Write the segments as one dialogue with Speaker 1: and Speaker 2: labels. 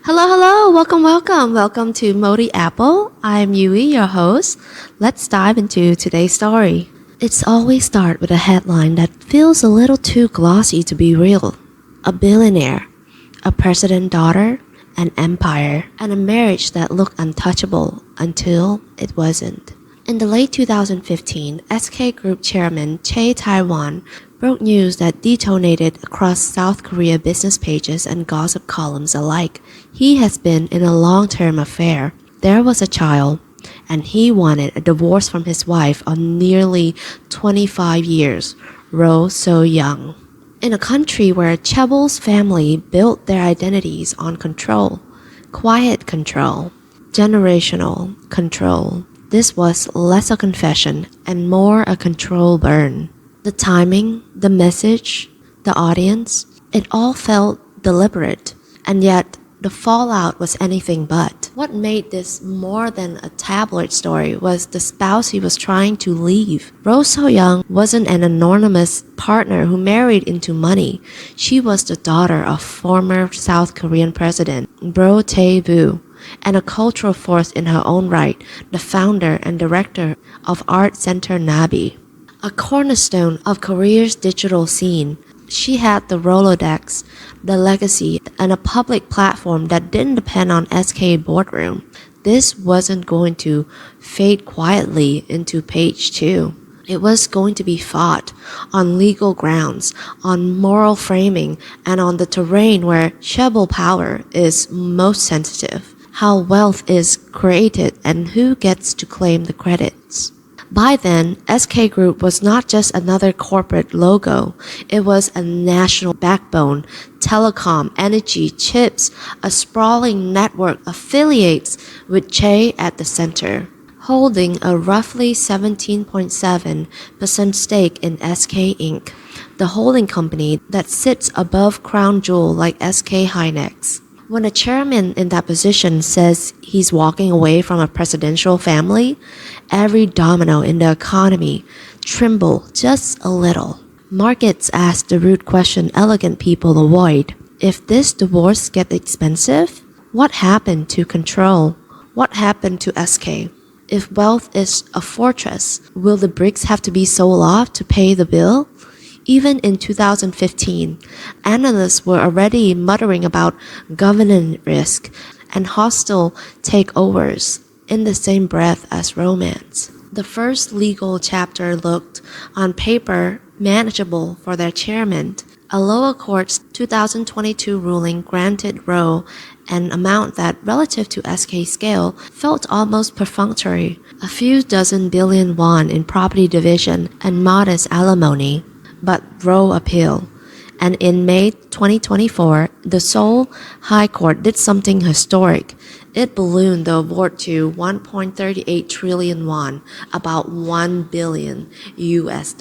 Speaker 1: Hello, welcome to Moldy Apple. I'm Yui, your host. Let's dive into today's story. It's always start with a headline that feels a little too glossy to be real. A billionaire, a president's daughter, an empire, and a marriage that looked untouchable until it wasn't. In the late 2015, SK Group chairman Chae Taiwan broke news that detonated across South Korea business pages and gossip columns alike. He has been in a long-term affair. There was a child, and he wanted a divorce from his wife of nearly 25 years, Roh So-young. In a country where Chaebol's family built their identities on control, quiet control, generational control, this was less a confession and more a control burn. The timing, the message, the audience, it all felt deliberate, and yet the fallout was anything but. What made this more than a tabloid story was the spouse he was trying to leave. Roh So-young wasn't an anonymous partner who married into money. She was the daughter of former South Korean President Roh Tae-woo, and a cultural force in her own right, the founder and director of Art Center Nabi, a cornerstone of Korea's digital scene. She had the Rolodex, the legacy, and a public platform that didn't depend on SK boardroom. This wasn't going to fade quietly into page 2. It was going to be fought on legal grounds, on moral framing, and on the terrain where Chaebol power is most sensitive. How wealth is created and who gets to claim the credits. By then, SK Group was not just another corporate logo. It was a national backbone, telecom, energy, chips, a sprawling network of affiliates with Chae at the center, holding a roughly 17.7% stake in SK Inc., the holding company that sits above crown jewel like SK Hynix. When a chairman in that position says he's walking away from a presidential family, every domino in the economy trembles just a little. Markets ask the rude question elegant people avoid. If this divorce gets expensive, what happened to control? What happened to SK? If wealth is a fortress, will the bricks have to be sold off to pay the bill? Even in 2015, analysts were already muttering about governance risk and hostile takeovers in the same breath as romance. The first legal chapter looked, on paper, manageable for their chairman. A lower court's 2022 ruling granted Roh an amount that, relative to SK scale, felt almost perfunctory, a few dozen billion won in property division and modest alimony. But Roh appealed, and in May 2024, the Seoul High Court did something historic. It ballooned the award to 1.38 trillion won, about $1 billion US,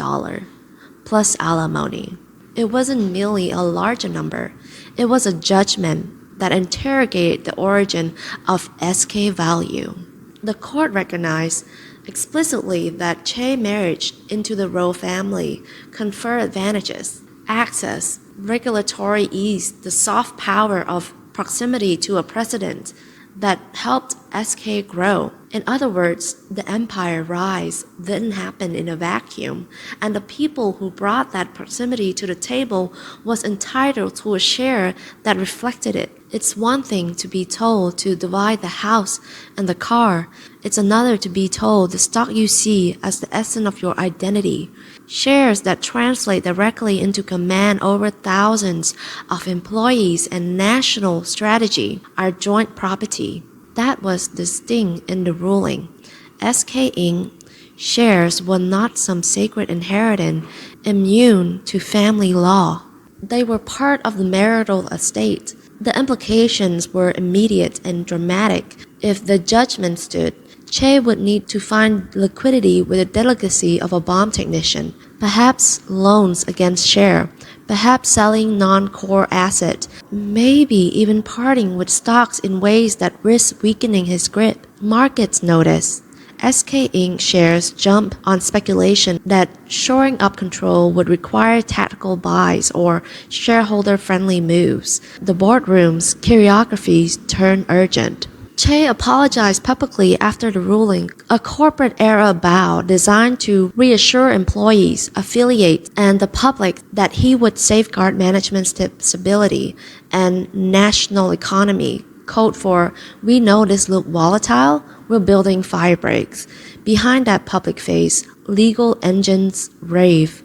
Speaker 1: plus alimony. It wasn't merely a larger number, it was a judgment that interrogated the origin of SK value. The court recognized explicitly that Chae marriage into the Roh family conferred advantages, access, regulatory ease, the soft power of proximity to a president that helped SK grow. In other words, the empire rise didn't happen in a vacuum, and the people who brought that proximity to the table was entitled to a share that reflected it. It's one thing to be told to divide the house and the car. It's another to be told the stock you see as the essence of your identity. Shares that translate directly into command over thousands of employees and national strategy are joint property. That was the sting in the ruling. SK Inc. shares were not some sacred inheritance immune to family law. They were part of the marital estate. The implications were immediate and dramatic. If the judgment stood, Chae would need to find liquidity with the delicacy of a bomb technician, perhaps loans against share, perhaps selling non-core assets, maybe even parting with stocks in ways that risk weakening his grip. Markets noticed. SK Inc. shares jumped on speculation that shoring up control would require tactical buys or shareholder-friendly moves. The boardroom's choreography turned urgent. Che apologized publicly after the ruling, a corporate-era bow designed to reassure employees, affiliates, and the public that he would safeguard management's stability and national economy. Code for, "We know this look volatile, we're building fire breaks." Behind that public face, legal engines rave.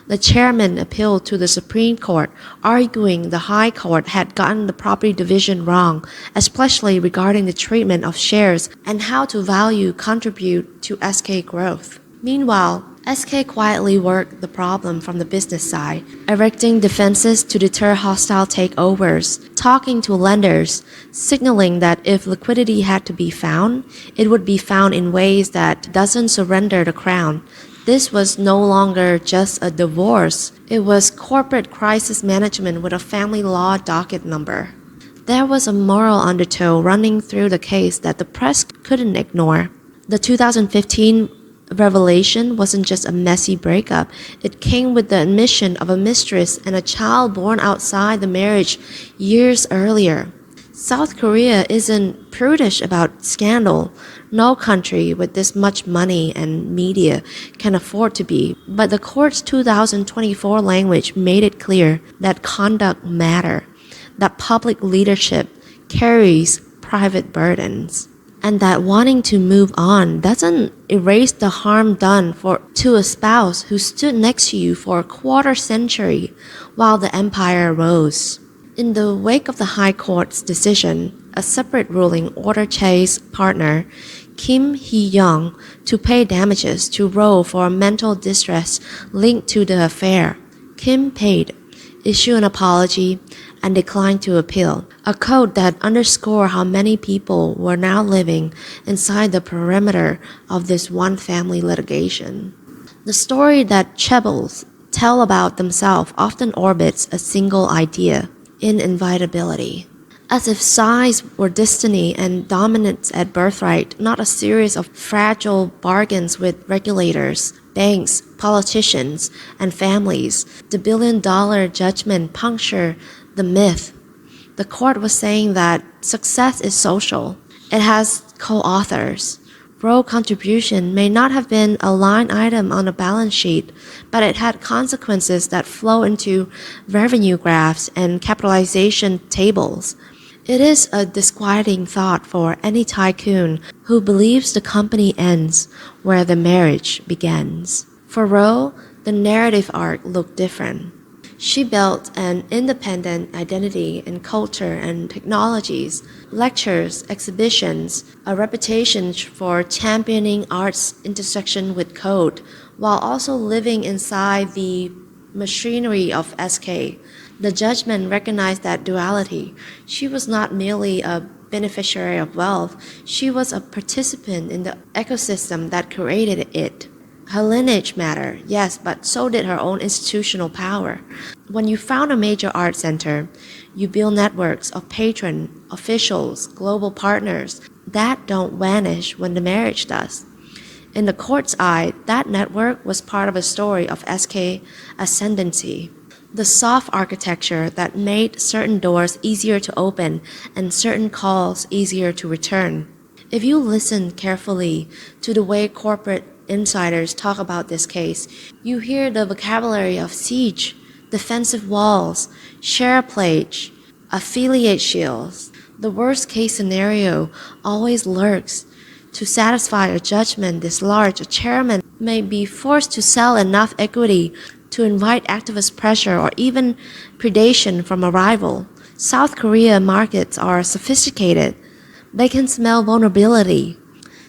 Speaker 1: The chairman appealed to the Supreme Court, arguing the High Court had gotten the property division wrong, especially regarding the treatment of shares and how to value contribute to SK growth. Meanwhile, SK quietly worked the problem from the business side, erecting defenses to deter hostile takeovers, talking to lenders, signaling that if liquidity had to be found, it would be found in ways that doesn't surrender the crown. This was no longer just a divorce. It was corporate crisis management with a family law docket number. There was a moral undertow running through the case that the press couldn't ignore. The 2015 revelation wasn't just a messy breakup. It came with the admission of a mistress and a child born outside the marriage years earlier. South Korea isn't prudish about scandal. No country with this much money and media can afford to be. But the court's 2024 language made it clear that conduct matters, that public leadership carries private burdens, and that wanting to move on doesn't erase the harm done to a spouse who stood next to you for a quarter century while the empire rose. In the wake of the High Court's decision, a separate ruling ordered Che's partner, Kim Hee-young, to pay damages to Roe for mental distress linked to the affair. Kim paid, issued an apology, and declined to appeal, a code that underscored how many people were now living inside the perimeter of this one-family litigation. The story that Chaebols tell about themselves often orbits a single idea: inevitability. As if size were destiny and dominance at birthright, not a series of fragile bargains with regulators, banks, politicians, and families. The billion-dollar judgment punctured the myth. The court was saying that success is social. It has co-authors. Roe contribution may not have been a line item on a balance sheet, but it had consequences that flow into revenue graphs and capitalization tables. It is a disquieting thought for any tycoon who believes the company ends where the marriage begins. For Roe, the narrative arc looked different. She built an independent identity in culture and technologies, lectures, exhibitions, a reputation for championing art's intersection with code, while also living inside the machinery of SK. The judgment recognized that duality. She was not merely a beneficiary of wealth, she was a participant in the ecosystem that created it. Her lineage mattered, yes, but so did her own institutional power. When you found a major art center, you build networks of patrons, officials, global partners that don't vanish when the marriage does. In the court's eye, that network was part of a story of SK ascendancy. The soft architecture that made certain doors easier to open and certain calls easier to return. If you listen carefully to the way corporate insiders talk about this case, you hear the vocabulary of siege, defensive walls, share pledge, affiliate shields. The worst case scenario always lurks. To satisfy a judgment this large, a chairman may be forced to sell enough equity to invite activist pressure or even predation from a rival. South Korea markets are sophisticated. They can smell vulnerability.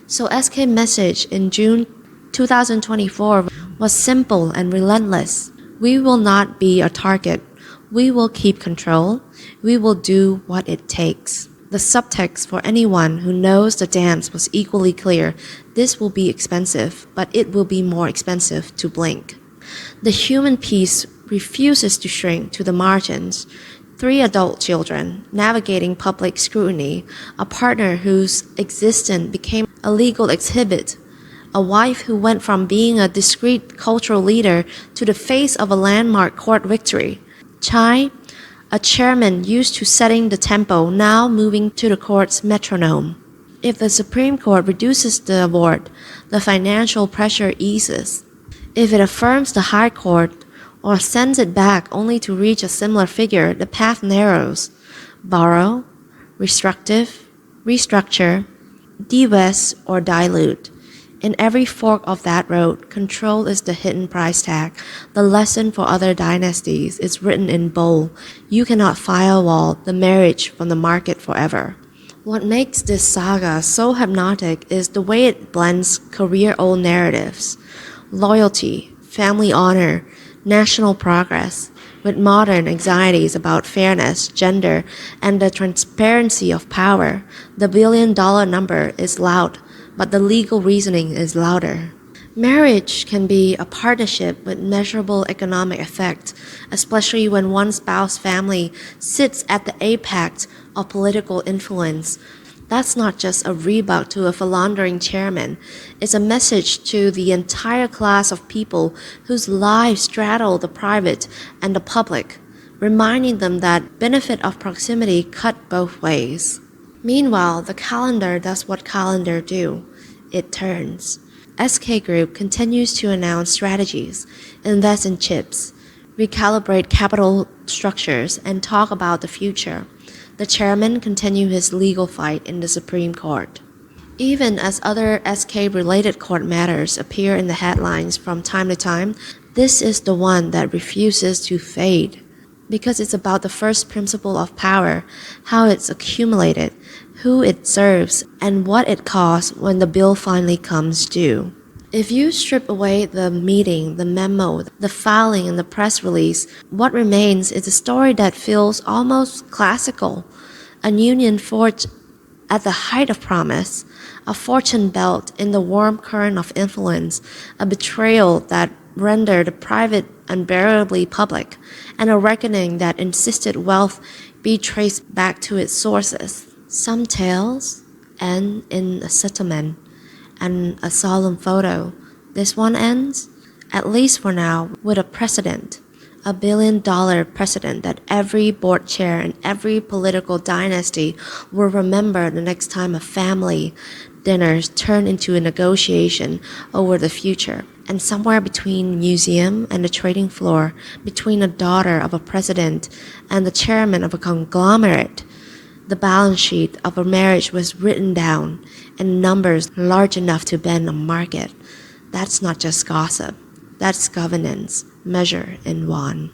Speaker 1: So SK's message in June 2024 was simple and relentless. We will not be a target. We will keep control. We will do what it takes. The subtext for anyone who knows the dance was equally clear. This will be expensive, but it will be more expensive to blink. The human piece refuses to shrink to the margins. 3 adult children, navigating public scrutiny, a partner whose existence became a legal exhibit, a wife who went from being a discreet cultural leader to the face of a landmark court victory. Chai, a chairman used to setting the tempo, now moving to the court's metronome. If the Supreme Court reduces the award, the financial pressure eases. If it affirms the High Court or sends it back only to reach a similar figure, the path narrows. Borrow, restructure, divest, or dilute. In every fork of that road, control is the hidden price tag. The lesson for other dynasties is written in bold. You cannot firewall the marriage from the market forever. What makes this saga so hypnotic is the way it blends career-old narratives, loyalty, family honor, national progress, with modern anxieties about fairness, gender, and the transparency of power. The billion-dollar number is loud, but the legal reasoning is louder. Marriage can be a partnership with measurable economic effect, especially when one spouse's family sits at the apex of political influence. That's not just a rebuke to a philandering chairman. It's a message to the entire class of people whose lives straddle the private and the public, reminding them that benefit of proximity cut both ways. Meanwhile, the calendar does what calendar do. It turns. SK Group continues to announce strategies, invest in chips, recalibrate capital structures, and talk about the future. The chairman continues his legal fight in the Supreme Court. Even as other SK-related court matters appear in the headlines from time to time, this is the one that refuses to fade. Because it's about the first principle of power, how it's accumulated, who it serves, and what it costs when the bill finally comes due. If you strip away the meeting, the memo, the filing, and the press release, what remains is a story that feels almost classical. An union forged at the height of promise, a fortune belt in the warm current of influence, a betrayal that rendered the private unbearably public, and a reckoning that insisted wealth be traced back to its sources. Some tales end in a settlement and a solemn photo. This one ends, at least for now, with a precedent, a billion-dollar precedent that every board chair and every political dynasty will remember the next time a family dinners turn into a negotiation over the future. And somewhere between the museum and the trading floor, between a daughter of a president and the chairman of a conglomerate, the balance sheet of a marriage was written down in numbers large enough to bend a market. That's not just gossip. That's governance, measured in one.